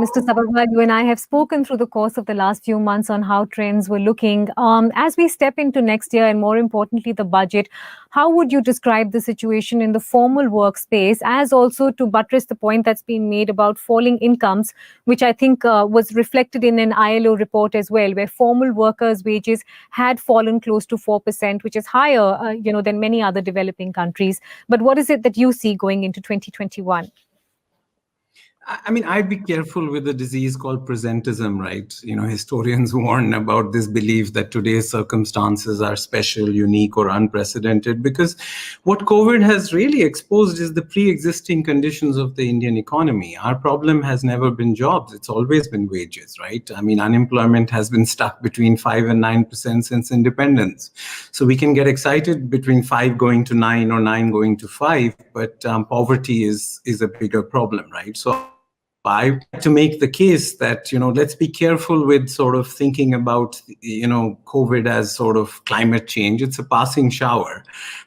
Mr. Sabharwal, you and I have spoken through the course of the last few months on how trends were looking. As we step into next year and more importantly, the budget, how would you describe the situation in the formal workspace, as also to buttress the point that's been made about falling incomes, which I think was reflected in an ILO report as well, where formal workers' wages had fallen close to 4%, which is higher, than many other developing countries. But what is it that you see going into 2021? I mean, I'd be careful with a disease called presentism, right? Historians warn about this belief that today's circumstances are special, unique, or unprecedented, because what COVID has really exposed is the pre-existing conditions of the Indian economy. Our problem has never been jobs. It's always been wages, right? I mean, unemployment has been stuck between 5 and 9% since independence. So we can get excited between 5 going to 9 or 9 going to 5, but poverty is a bigger problem, right? So I like to make the case that, let's be careful with sort of thinking about, COVID as sort of climate change. It's a passing shower.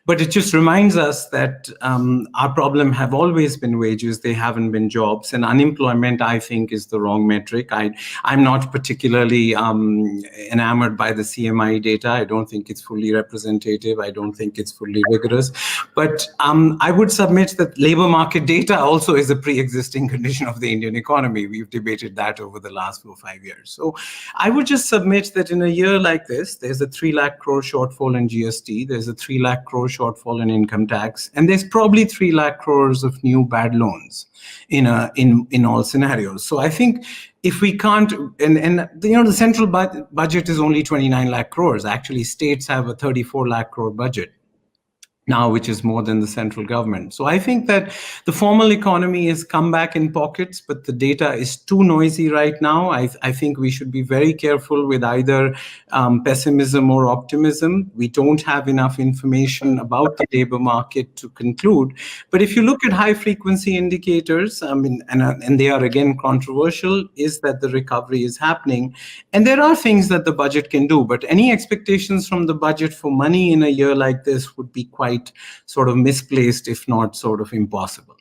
But it just reminds us that our problem have always been wages. They haven't been jobs. And unemployment, I think, is the wrong metric. I'm not particularly enamored by the CMI data. I don't think it's fully representative. I don't think it's fully rigorous. But I would submit that labor market data also is a pre-existing condition of the Indian economy. We've debated that over the last 4 or 5 years. So I would just submit that in a year like this, there's a 3 lakh crore shortfall in GST, there's a 3 lakh crore shortfall in income tax, and there's probably 3 lakh crores of new bad loans in all scenarios. So I think if we can't, the central budget is only 29 lakh crores. Actually, states have a 34 lakh crore budget now, which is more than the central government. So I think that the formal economy has come back in pockets, but the data is too noisy right now. I think we should be very careful with either pessimism or optimism. We don't have enough information about the labor market to conclude. But if you look at high frequency indicators, and they are again controversial, is that the recovery is happening. And there are things that the budget can do, but any expectations from the budget for money in a year like this would be quite sort of misplaced, if not sort of impossible.